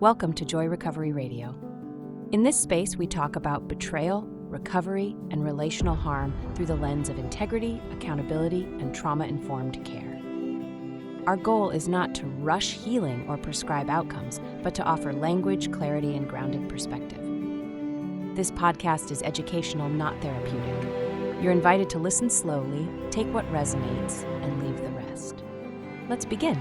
Welcome to Joy Recovery Radio. In this space, we talk about betrayal, recovery, and relational harm through the lens of integrity, accountability, and trauma-informed care. Our goal is not to rush healing or prescribe outcomes, but to offer language, clarity, and grounded perspective. This podcast is educational, not therapeutic. You're invited to listen slowly, take what resonates, and leave the rest. Let's begin.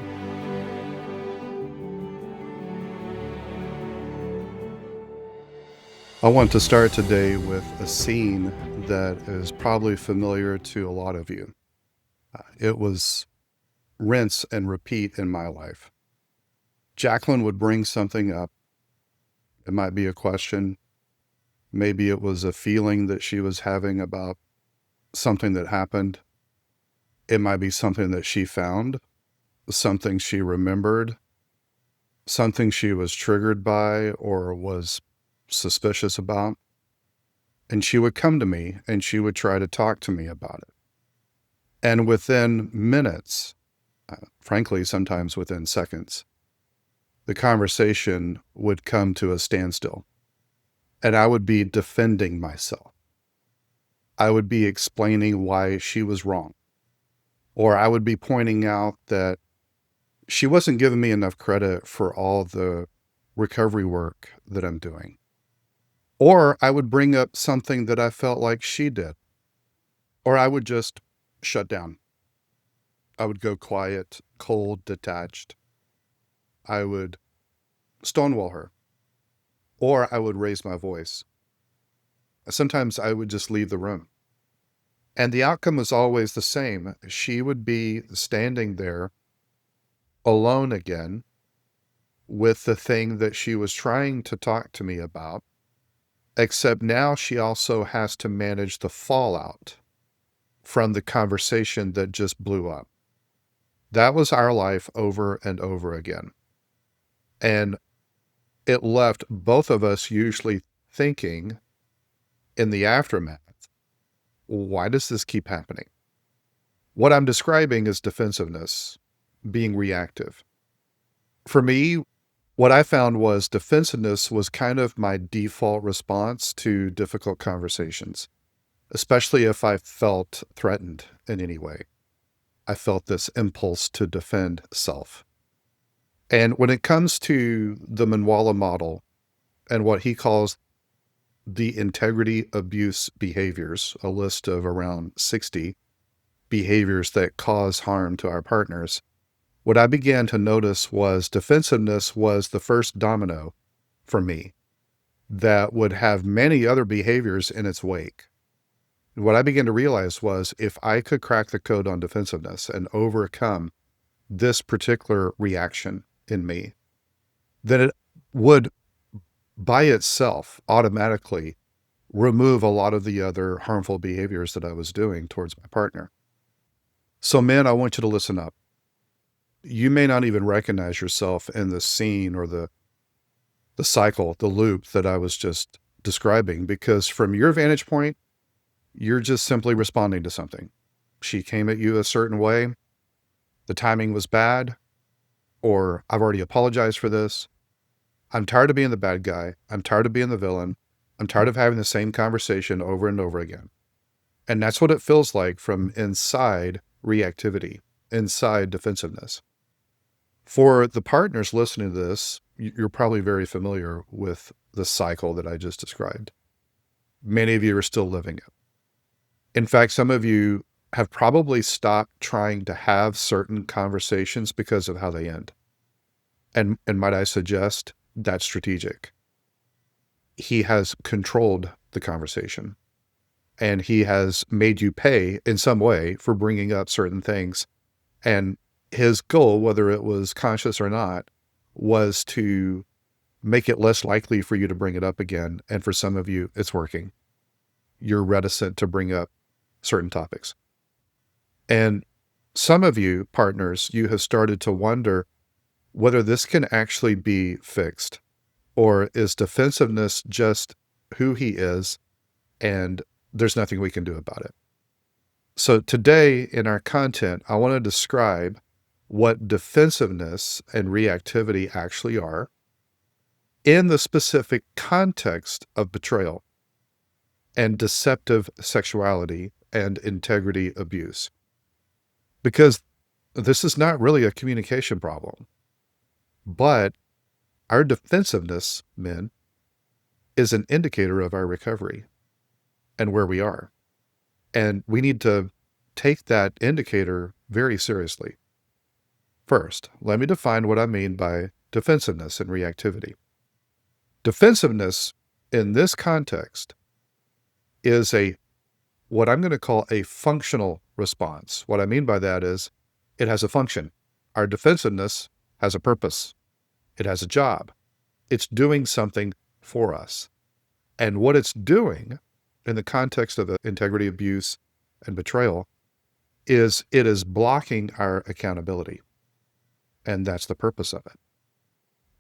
I want to start today with a scene that is probably familiar to a lot of you. It was rinse and repeat in my life. Jacqueline would bring something up. It might be a question. Maybe it was a feeling that she was having about something that happened. It might be something that she found, something she remembered, something she was triggered by or was suspicious about. And she would come to me and she would try to talk to me about it. And within minutes, frankly, sometimes within seconds, the conversation would come to a standstill. And I would be defending myself. I would be explaining why she was wrong. Or I would be pointing out that she wasn't giving me enough credit for all the recovery work that I'm doing. Or I would bring up something that I felt like she did. Or I would just shut down. I would go quiet, cold, detached. I would stonewall her. Or I would raise my voice. Sometimes I would just leave the room. And the outcome was always the same. She would be standing there alone again with the thing that she was trying to talk to me about. Except now she also has to manage the fallout from the conversation that just blew up. That was our life over and over again. And it left both of us usually thinking in the aftermath, why does this keep happening? What I'm describing is defensiveness, being reactive. For me, what I found was defensiveness was kind of my default response to difficult conversations, especially if I felt threatened in any way. I felt this impulse to defend self. And when it comes to the Minwalla model and what he calls the integrity abuse behaviors, a list of around 60 behaviors that cause harm to our partners, what I began to notice was defensiveness was the first domino for me that would have many other behaviors in its wake. And what I began to realize was if I could crack the code on defensiveness and overcome this particular reaction in me, then it would by itself automatically remove a lot of the other harmful behaviors that I was doing towards my partner. So men, I want you to listen up. You may not even recognize yourself in the scene or the cycle, the loop that I was just describing, because from your vantage point, you're just simply responding to something. She came at you a certain way, the timing was bad, or I've already apologized for this. I'm tired of being the bad guy. I'm tired of being the villain. I'm tired of having the same conversation over and over again. And that's what it feels like from inside reactivity, inside defensiveness. For the partners listening to this, you're probably very familiar with the cycle that I just described. Many of you are still living it. In fact, some of you have probably stopped trying to have certain conversations because of how they end. And might I suggest, that's strategic. He has controlled the conversation. And he has made you pay in some way for bringing up certain things. And his goal, whether it was conscious or not, was to make it less likely for you to bring it up again. And for some of you, it's working. You're reticent to bring up certain topics. And some of you, partners, you have started to wonder whether this can actually be fixed, or is defensiveness just who he is and there's nothing we can do about it. So today in our content, I want to describe what defensiveness and reactivity actually are, in the specific context of betrayal and deceptive sexuality and integrity abuse. Because this is not really a communication problem, but our defensiveness, men, is an indicator of our recovery and where we are. And we need to take that indicator very seriously. First, let me define what I mean by defensiveness and reactivity. Defensiveness in this context is what I'm going to call a functional response. What I mean by that is it has a function. Our defensiveness has a purpose. It has a job. It's doing something for us. And what it's doing in the context of integrity abuse and betrayal is it is blocking our accountability. And that's the purpose of it.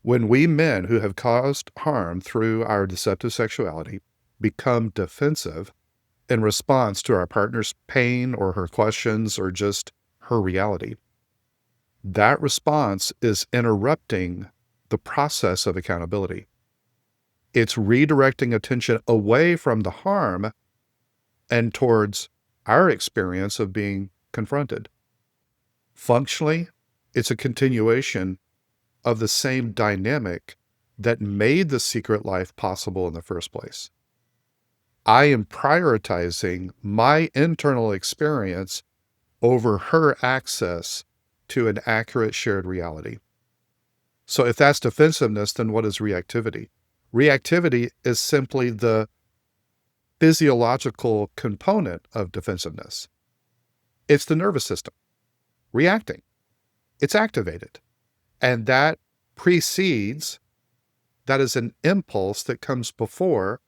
When we men who have caused harm through our deceptive sexuality become defensive in response to our partner's pain or her questions or just her reality, that response is interrupting the process of accountability. It's redirecting attention away from the harm and towards our experience of being confronted. Functionally, it's a continuation of the same dynamic that made the secret life possible in the first place. I am prioritizing my internal experience over her access to an accurate shared reality. So if that's defensiveness, then what is reactivity? Reactivity is simply the physiological component of defensiveness. It's the nervous system reacting. It's activated. And that precedes, that is an impulse that comes before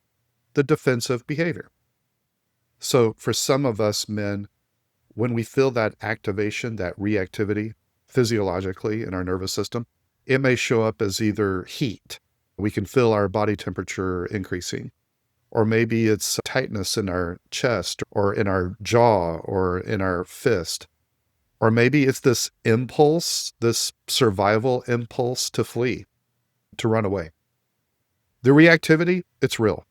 the defensive behavior. So for some of us men, when we feel that activation, that reactivity physiologically in our nervous system, it may show up as either heat. We can feel our body temperature increasing, or maybe it's tightness in our chest or in our jaw or in our fist. Or maybe it's this impulse, this survival impulse to flee, to run away. The reactivity, it's real.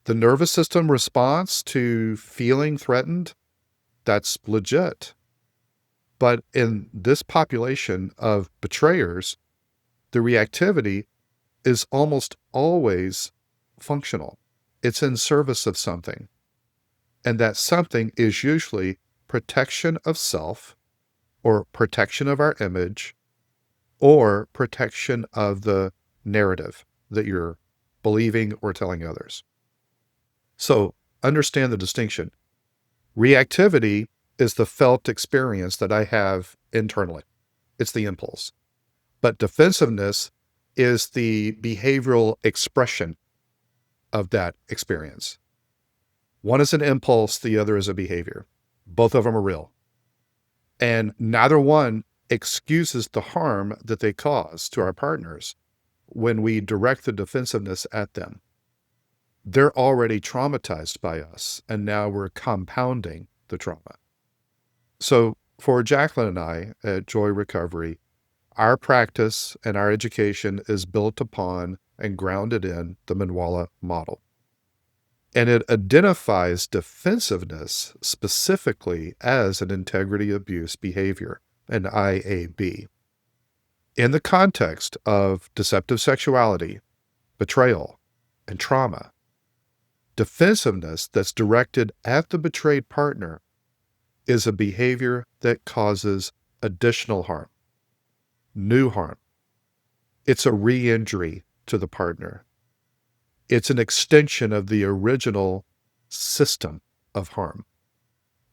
The nervous system response to feeling threatened, that's legit. But in this population of betrayers, the reactivity is almost always functional. It's in service of something. And that something is usually protection of self, or protection of our image, or protection of the narrative that you're believing or telling others. So understand the distinction. Reactivity is the felt experience that I have internally. It's the impulse. But defensiveness is the behavioral expression of that experience. One is an impulse, the other is a behavior. Both of them are real. And neither one excuses the harm that they cause to our partners when we direct the defensiveness at them. They're already traumatized by us, and now we're compounding the trauma. So for Jacqueline and I at Joy Recovery, our practice and our education is built upon and grounded in the Minwalla model. And it identifies defensiveness specifically as an integrity abuse behavior, an IAB. In the context of deceptive sexuality, betrayal, and trauma, defensiveness that's directed at the betrayed partner is a behavior that causes additional harm, new harm. It's a re-injury to the partner. It's an extension of the original system of harm.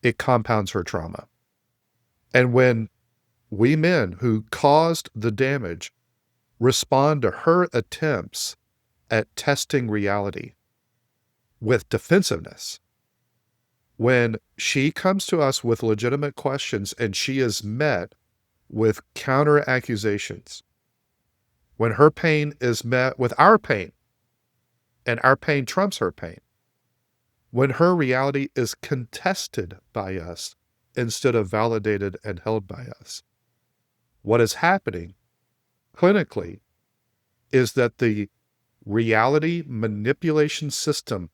It compounds her trauma. And when we men who caused the damage respond to her attempts at testing reality with defensiveness, when she comes to us with legitimate questions and she is met with counter accusations, when her pain is met with our pain, and our pain trumps her pain, when her reality is contested by us instead of validated and held by us, what is happening clinically is that the reality manipulation system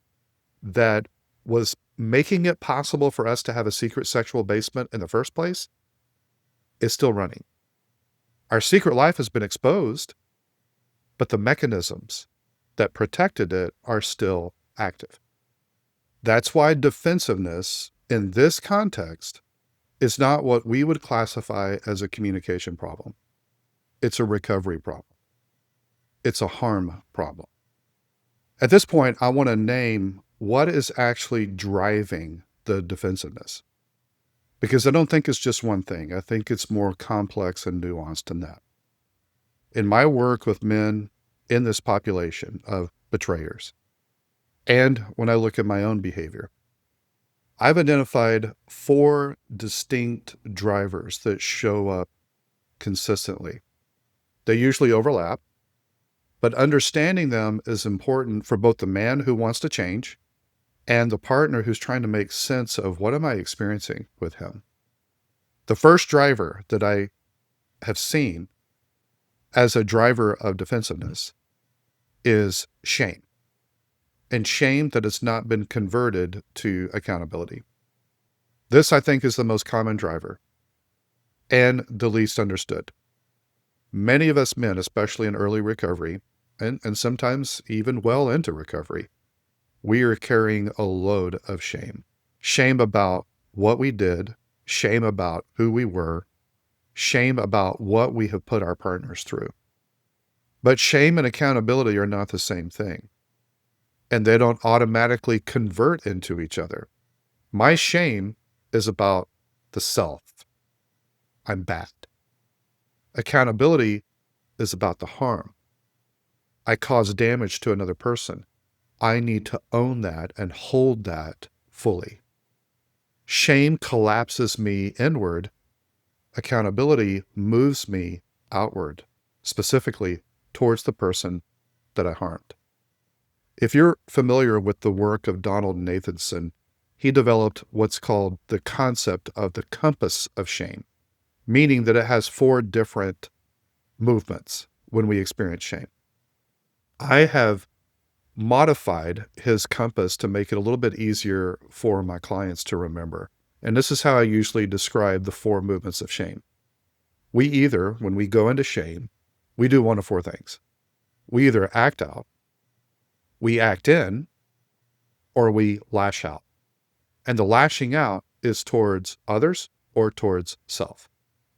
that was making it possible for us to have a secret sexual basement in the first place is still running. Our secret life has been exposed, but the mechanisms that protected it are still active. That's why defensiveness in this context is not what we would classify as a communication problem. It's a recovery problem. It's a harm problem. At this point, I want to name what is actually driving the defensiveness, because I don't think it's just one thing. I think it's more complex and nuanced than that. In my work with men in this population of betrayers, and when I look at my own behavior, I've identified 4 distinct drivers that show up consistently. They usually overlap, but understanding them is important for both the man who wants to change and the partner who's trying to make sense of what am I experiencing with him. The first driver that I have seen as a driver of defensiveness is shame, and shame that has not been converted to accountability. This, I think, is the most common driver and the least understood. Many of us men, especially in early recovery, and sometimes even well into recovery, we are carrying a load of shame. Shame about what we did, shame about who we were, shame about what we have put our partners through. But shame and accountability are not the same thing, and they don't automatically convert into each other. My shame is about the self. I'm bad. Accountability is about the harm. I cause damage to another person. I need to own that and hold that fully. Shame collapses me inward. Accountability moves me outward, specifically towards the person that I harmed. If you're familiar with the work of Donald Nathanson, he developed what's called the concept of the compass of shame, meaning that it has 4 different movements when we experience shame. I have modified his compass to make it a little bit easier for my clients to remember. And this is how I usually describe the 4 movements of shame. We either, when we go into shame, we do one of 4 things. We either act out, we act in, or we lash out. And the lashing out is towards others or towards self.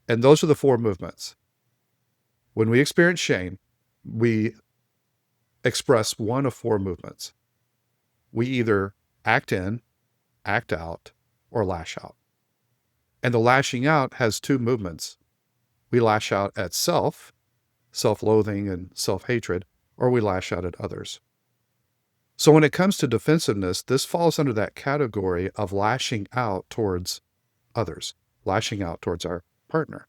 And those are the 4 movements. When we experience shame, we express one of 4 movements. We either act in, act out, or lash out. And the lashing out has 2 movements. We lash out at self, self-loathing and self-hatred, or we lash out at others. So when it comes to defensiveness, this falls under that category of lashing out towards others, lashing out towards our partner.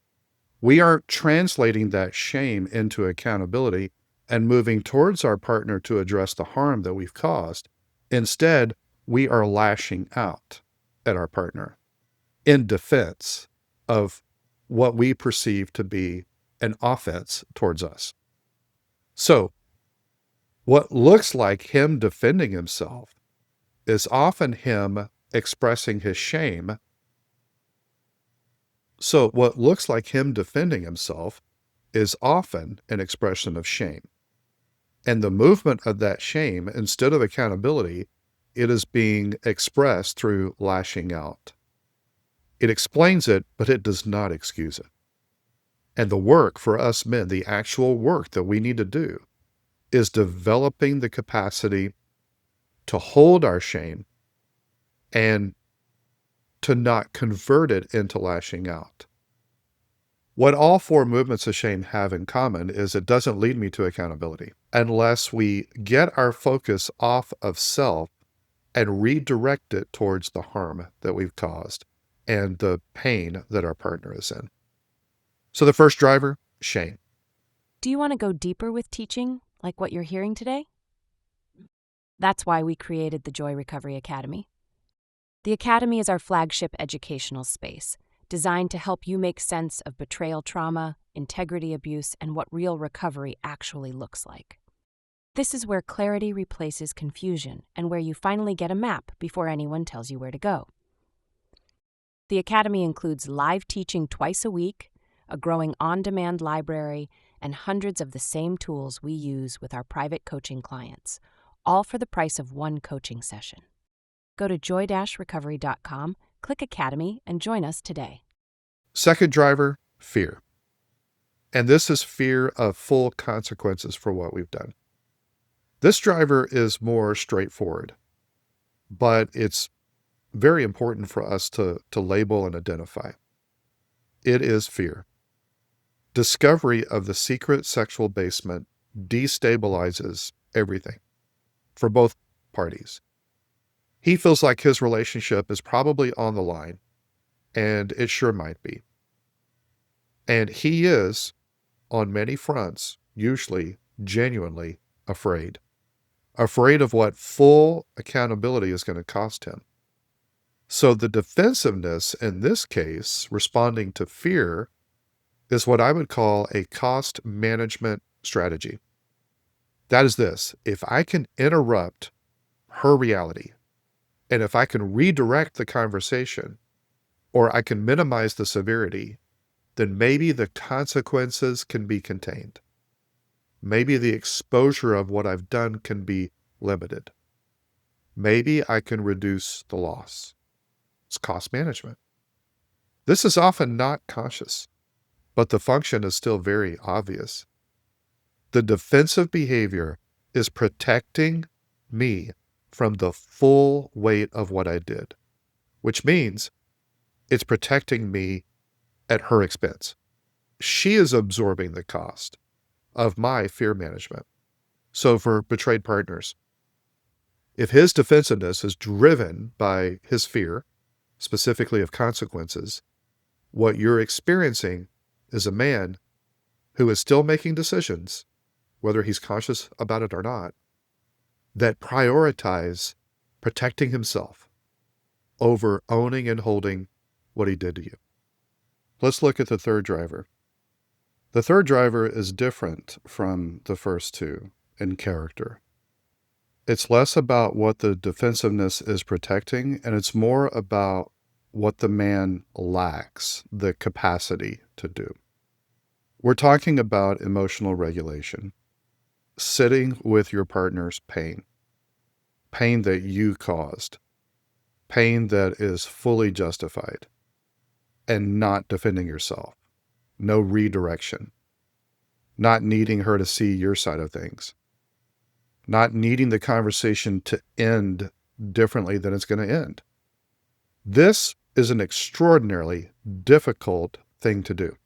We aren't translating that shame into accountability and moving towards our partner to address the harm that we've caused. Instead, we are lashing out at our partner in defense of what we perceive to be an offense towards us. So, what looks like him defending himself is often him expressing his shame. So, what looks like him defending himself is often an expression of shame. And the movement of that shame, instead of accountability, it is being expressed through lashing out. It explains it, but it does not excuse it. And the work for us men, the actual work that we need to do, is developing the capacity to hold our shame and to not convert it into lashing out. What all 4 movements of shame have in common is it doesn't lead me to accountability unless we get our focus off of self and redirect it towards the harm that we've caused and the pain that our partner is in. So the first driver, shame. Do you want to go deeper with teaching, like what you're hearing today? That's why we created the Joy Recovery Academy. The Academy is our flagship educational space, designed to help you make sense of betrayal trauma, integrity abuse, and what real recovery actually looks like. This is where clarity replaces confusion and where you finally get a map before anyone tells you where to go. The Academy includes live teaching twice a week, a growing on-demand library, and hundreds of the same tools we use with our private coaching clients, all for the price of one coaching session. Go to joy-recovery.com, click Academy, and join us today. Second driver, fear. And this is fear of full consequences for what we've done. This driver is more straightforward, but it's very important for us to label and identify. It is fear. Discovery of the secret sexual basement destabilizes everything for both parties. He feels like his relationship is probably on the line, and it sure might be. And he is, on many fronts, usually genuinely afraid of what full accountability is going to cost him. So the defensiveness in this case, responding to fear, is what I would call a cost management strategy. That is this: if I can interrupt her reality, and if I can redirect the conversation, or I can minimize the severity, then maybe the consequences can be contained. Maybe the exposure of what I've done can be limited. Maybe I can reduce the loss. It's cost management. This is often not conscious, but the function is still very obvious. The defensive behavior is protecting me from the full weight of what I did, which means it's protecting me at her expense. She is absorbing the cost of my fear management. So for betrayed partners, if his defensiveness is driven by his fear, specifically of consequences, what you're experiencing is a man who is still making decisions, whether he's conscious about it or not, that prioritize protecting himself over owning and holding what he did to you. Let's look at the third driver. The third driver is different from the first two in character. It's less about what the defensiveness is protecting, and it's more about what the man lacks the capacity to do. We're talking about emotional regulation, sitting with your partner's pain that you caused, pain that is fully justified, and not defending yourself. No redirection, not needing her to see your side of things, not needing the conversation to end differently than it's going to end. This is an extraordinarily difficult thing to do.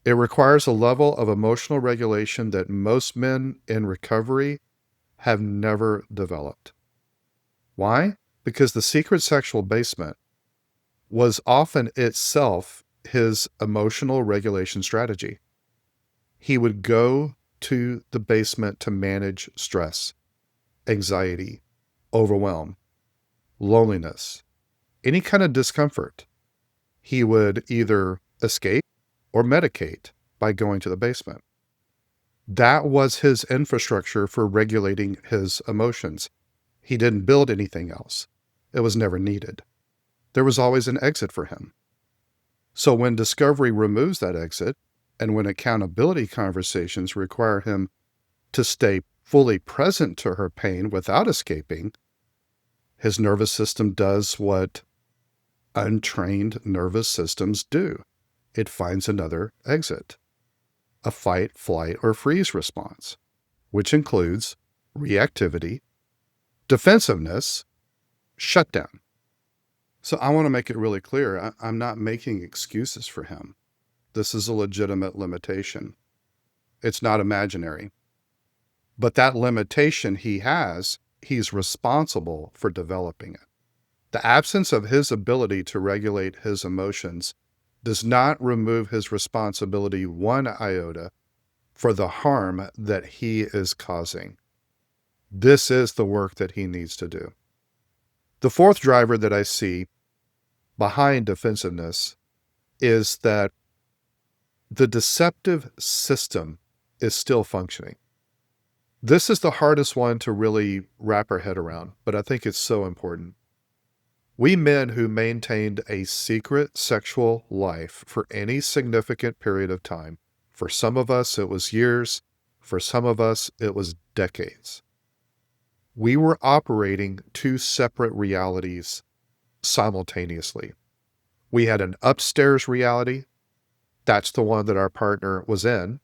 It requires a level of emotional regulation that most men in recovery have never developed. Why? Because the secret sexual basement was often itself his emotional regulation strategy. He would go to the basement to manage stress, anxiety, overwhelm, loneliness, any kind of discomfort. He would either escape or medicate by going to the basement. That was his infrastructure for regulating his emotions. He didn't build anything else. It was never needed. There was always an exit for him. So when discovery removes that exit, and when accountability conversations require him to stay fully present to her pain without escaping, his nervous system does what untrained nervous systems do. It finds another exit, a fight, flight, or freeze response, which includes reactivity, defensiveness, shutdown. So I want to make it really clear, I'm not making excuses for him. This is a legitimate limitation. It's not imaginary. But that limitation he has, he's responsible for developing it. The absence of his ability to regulate his emotions does not remove his responsibility one iota for the harm that he is causing. This is the work that he needs to do. The fourth driver that I see behind defensiveness is that the deceptive system is still functioning. This is the hardest one to really wrap our head around, but I think it's so important. We men who maintained a secret sexual life for any significant period of time, for some of us it was years, for some of us it was decades. We were operating two separate realities simultaneously. We had an upstairs reality, that's the one that our partner was in,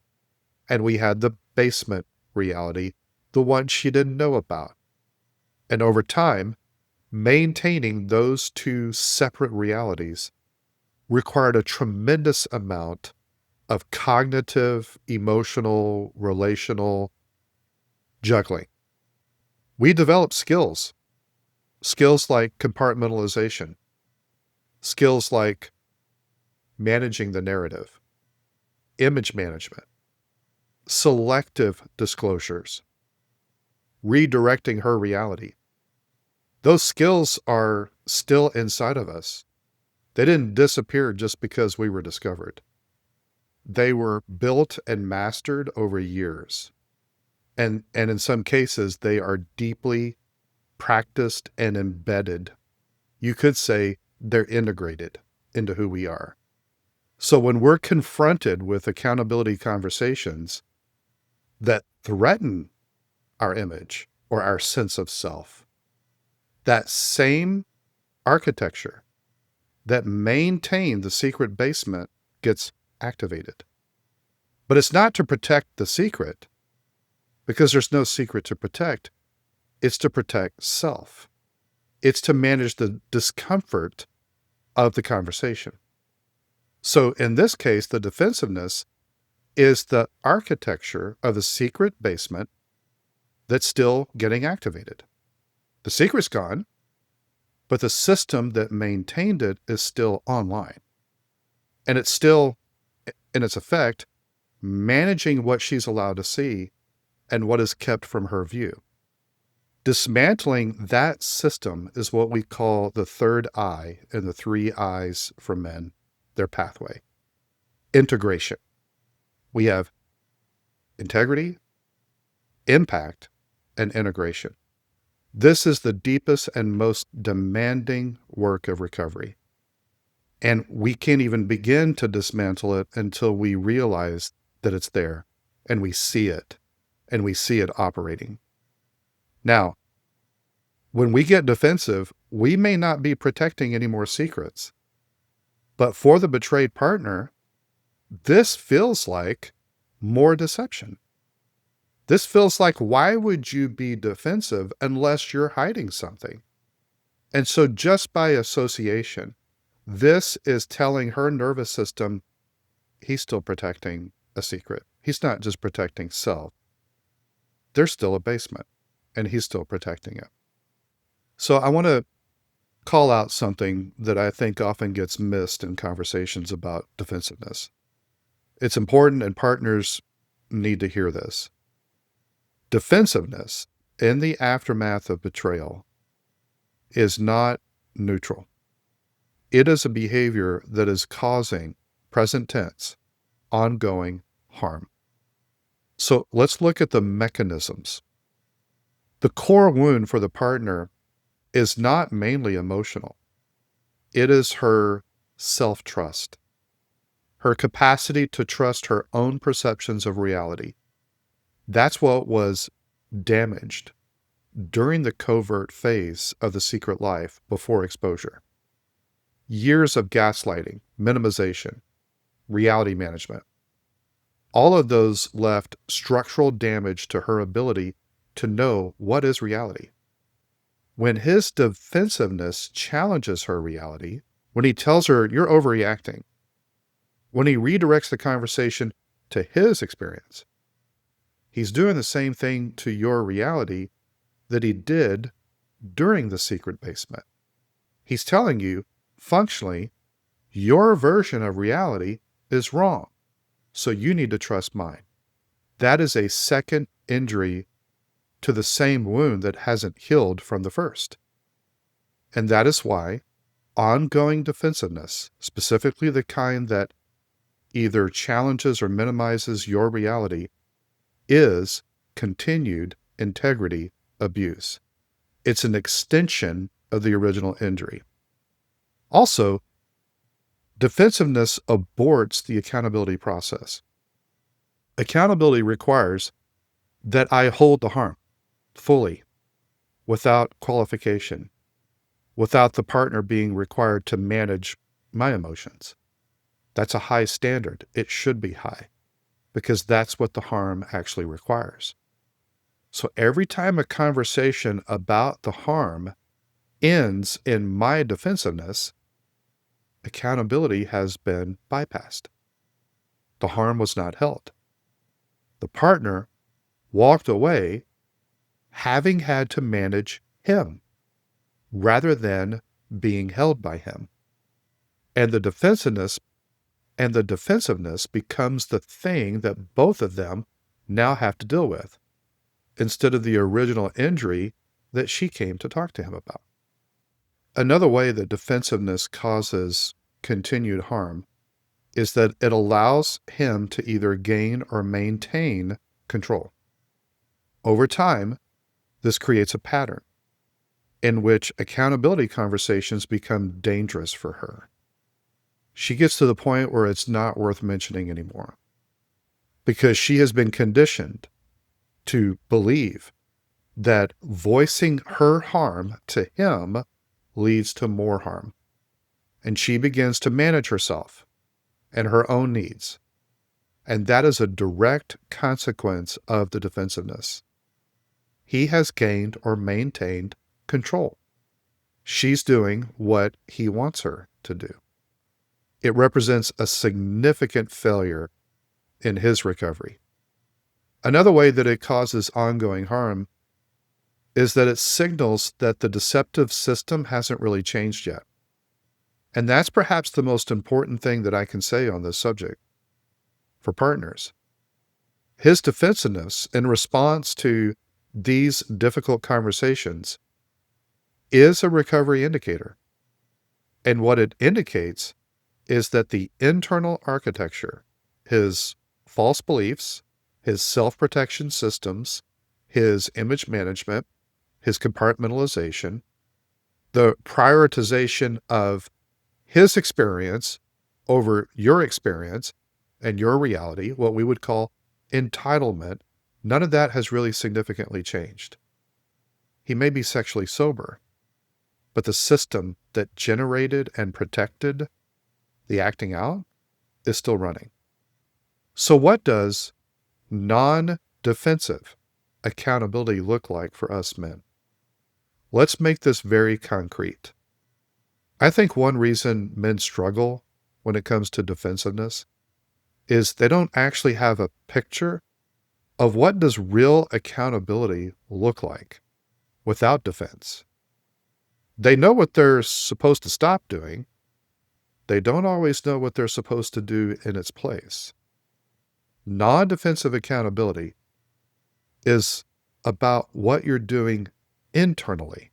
and we had the basement reality, the one she didn't know about. And over time, maintaining those two separate realities required a tremendous amount of cognitive, emotional, relational juggling. We developed skills like compartmentalization, skills like managing the narrative, image management, selective disclosures, redirecting her reality. Those skills are still inside of us. They didn't disappear just because we were discovered. They were built and mastered over years. And in some cases, they are deeply practiced and embedded. You could say they're integrated into who we are. So when we're confronted with accountability conversations that threaten our image or our sense of self, that same architecture that maintained the secret basement gets activated. But it's not to protect the secret, because there's no secret to protect. It's to protect self. It's to manage the discomfort of the conversation. So in this case, the defensiveness is the architecture of the secret basement that's still getting activated. The secret's gone, but the system that maintained it is still online. And it's still, in its effect, managing what she's allowed to see and what is kept from her view. Dismantling that system is what we call the third eye in the three eyes for men, their pathway. Integration. We have integrity, impact, and integration. This is the deepest and most demanding work of recovery. And we can't even begin to dismantle it until we realize that it's there and we see it operating. Now, when we get defensive, we may not be protecting any more secrets. But for the betrayed partner, this feels like more deception. This feels like, why would you be defensive unless you're hiding something? And so just by association, this is telling her nervous system, he's still protecting a secret. He's not just protecting self. There's still a basement, and he's still protecting it. So I want to call out something that I think often gets missed in conversations about defensiveness. It's important, and partners need to hear this. Defensiveness in the aftermath of betrayal is not neutral. It is a behavior that is causing, present tense, ongoing harm. So let's look at the mechanisms. The core wound for the partner is not mainly emotional. It is her self-trust, her capacity to trust her own perceptions of reality. That's what was damaged during the covert phase of the secret life before exposure. Years of gaslighting, minimization, reality management. All of those left structural damage to her ability to know what is reality. When his defensiveness challenges her reality, when he tells her, you're overreacting, when he redirects the conversation to his experience, he's doing the same thing to your reality that he did during the secret basement. He's telling you, functionally, your version of reality is wrong, so you need to trust mine. That is a second injury to the same wound that hasn't healed from the first. And that is why ongoing defensiveness, specifically the kind that either challenges or minimizes your reality is continued integrity abuse. It's an extension of the original injury. Also, defensiveness aborts the accountability process. Accountability requires that I hold the harm fully, without qualification, without the partner being required to manage my emotions. That's a high standard. It should be high because that's what the harm actually requires. So every time a conversation about the harm ends in my defensiveness, accountability has been bypassed. The harm was not held. The partner walked away having had to manage him rather than being held by him. And the defensiveness becomes the thing that both of them now have to deal with, instead of the original injury that she came to talk to him about. Another way that defensiveness causes continued harm is that it allows him to either gain or maintain control. Over time, this creates a pattern in which accountability conversations become dangerous for her. She gets to the point where it's not worth mentioning anymore because she has been conditioned to believe that voicing her harm to him leads to more harm. And she begins to manage herself and her own needs. And that is a direct consequence of the defensiveness. He has gained or maintained control. She's doing what he wants her to do. It represents a significant failure in his recovery. Another way that it causes ongoing harm is that it signals that the deceptive system hasn't really changed yet. And that's perhaps the most important thing that I can say on this subject for partners. His defensiveness in response to these difficult conversations is a recovery indicator. And what it indicates is that the internal architecture, his false beliefs, his self-protection systems, his image management, his compartmentalization, the prioritization of his experience over your experience and your reality, what we would call entitlement, none of that has really significantly changed. He may be sexually sober, but the system that generated and protected the acting out is still running. So what does non-defensive accountability look like for us men? Let's make this very concrete. I think one reason men struggle when it comes to defensiveness is they don't actually have a picture of what does real accountability look like without defense. They know what they're supposed to stop doing. They don't always know what they're supposed to do in its place. Non-defensive accountability is about what you're doing internally,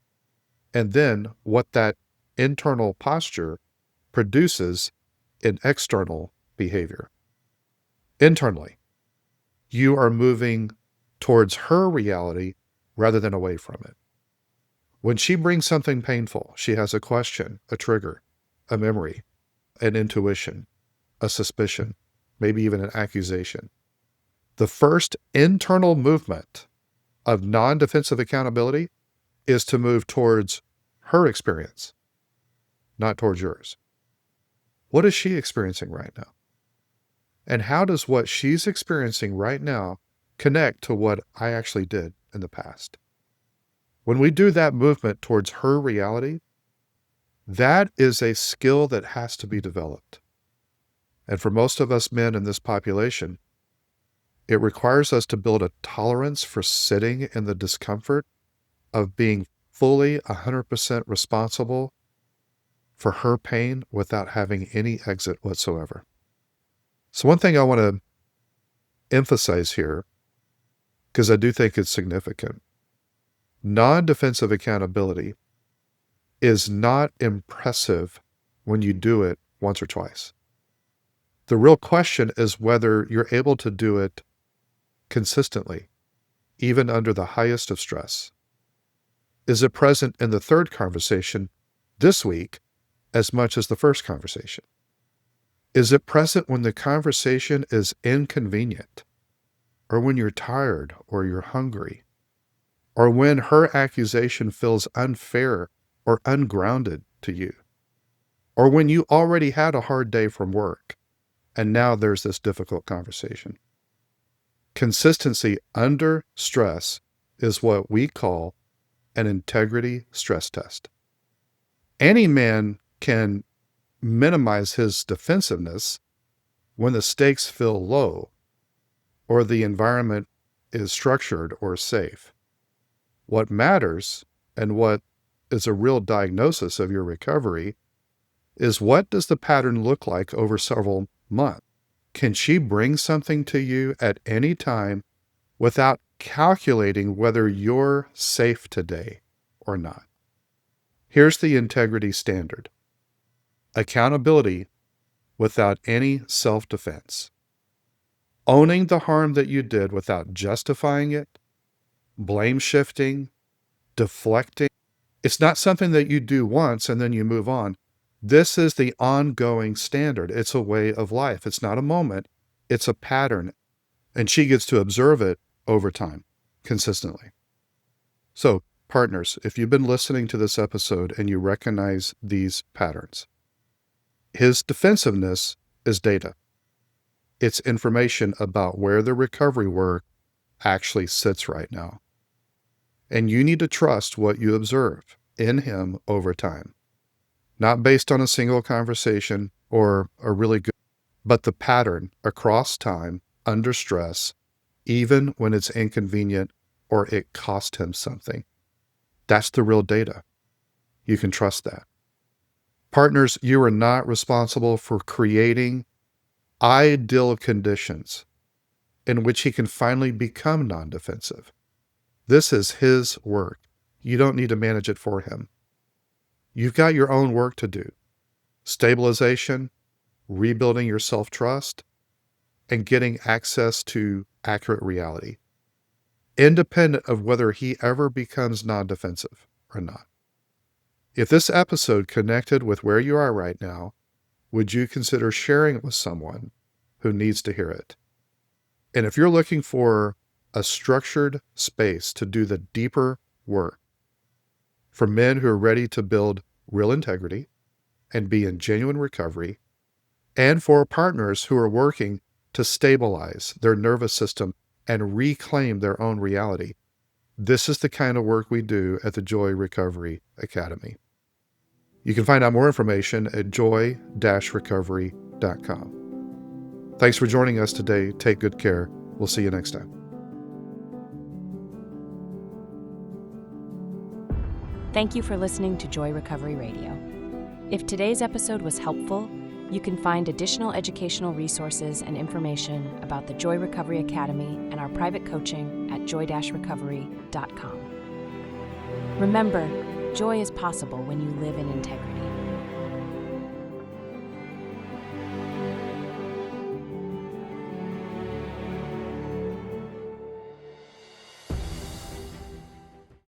and then what that internal posture produces in external behavior. Internally, you are moving towards her reality rather than away from it. When she brings something painful, she has a question, a trigger, a memory, an intuition, a suspicion, maybe even an accusation. The first internal movement of non-defensive accountability is to move towards her experience, not towards yours. What is she experiencing right now? And how does what she's experiencing right now connect to what I actually did in the past? When we do that movement towards her reality, that is a skill that has to be developed. And for most of us men in this population, it requires us to build a tolerance for sitting in the discomfort of being fully 100% responsible for her pain without having any exit whatsoever. So one thing I want to emphasize here, because I do think it's significant, non-defensive accountability is not impressive when you do it once or twice. The real question is whether you're able to do it consistently, even under the highest of stress. Is it present in the third conversation this week as much as the first conversation? Is it present when the conversation is inconvenient, or when you're tired or you're hungry, or when her accusation feels unfair or ungrounded to you, or when you already had a hard day from work and now there's this difficult conversation? Consistency under stress is what we call an integrity stress test. Any man can minimize his defensiveness when the stakes feel low or the environment is structured or safe. What matters, and what is a real diagnosis of your recovery, is what does the pattern look like over several months? Can she bring something to you at any time without calculating whether you're safe today or not? Here's the integrity standard: accountability without any self-defense. Owning the harm that you did without justifying it, blame shifting, deflecting. It's not something that you do once and then you move on. This is the ongoing standard. It's a way of life. It's not a moment. It's a pattern. And she gets to observe it over time, consistently. So, partners, if you've been listening to this episode and you recognize these patterns, his defensiveness is data. It's information about where the recovery work actually sits right now. And you need to trust what you observe in him over time. Not based on a single conversation or a really good, but the pattern across time, under stress, even when it's inconvenient or it cost him something. That's the real data. You can trust that. Partners, you are not responsible for creating ideal conditions in which he can finally become non-defensive. This is his work. You don't need to manage it for him. You've got your own work to do: stabilization, rebuilding your self-trust, and getting access to accurate reality, independent of whether he ever becomes non-defensive or not. If this episode connected with where you are right now, would you consider sharing it with someone who needs to hear it? And if you're looking for a structured space to do the deeper work, for men who are ready to build real integrity and be in genuine recovery, and for partners who are working to stabilize their nervous system and reclaim their own reality, this is the kind of work we do at the Joy Recovery Academy. You can find out more information at joy-recovery.com. Thanks for joining us today. Take good care. We'll see you next time. Thank you for listening to Joy Recovery Radio. If today's episode was helpful, you can find additional educational resources and information about the Joy Recovery Academy and our private coaching at joy-recovery.com. Remember, joy is possible when you live in integrity.